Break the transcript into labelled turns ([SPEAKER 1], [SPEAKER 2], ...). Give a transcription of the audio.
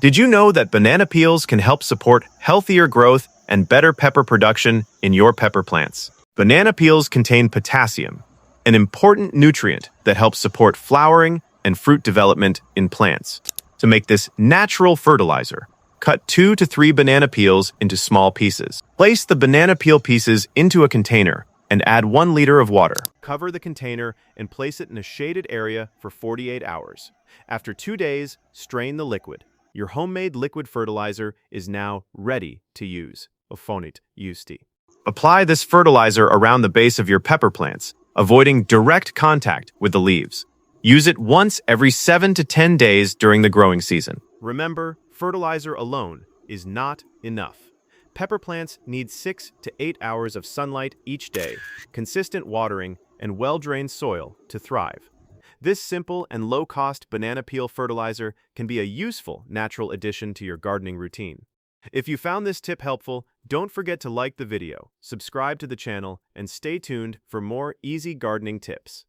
[SPEAKER 1] Did you know that banana peels can help support healthier growth and better pepper production in your pepper plants? Banana peels contain potassium, an important nutrient that helps support flowering and fruit development in plants. To make this natural fertilizer, cut 2 to 3 banana peels into small pieces. Place the banana peel pieces into a container and add 1 liter of water. Cover the container and place it in a shaded area for 48 hours. After 2 days, strain the liquid. Your homemade liquid fertilizer is now ready to use. Apply this fertilizer around the base of your pepper plants, avoiding direct contact with the leaves. Use it once every 7 to 10 days during the growing season. Remember, fertilizer alone is not enough. Pepper plants need 6 to 8 hours of sunlight each day, consistent watering, and well-drained soil to thrive. This simple and low-cost banana peel fertilizer can be a useful natural addition to your gardening routine. If you found this tip helpful, don't forget to like the video, subscribe to the channel, and stay tuned for more easy gardening tips.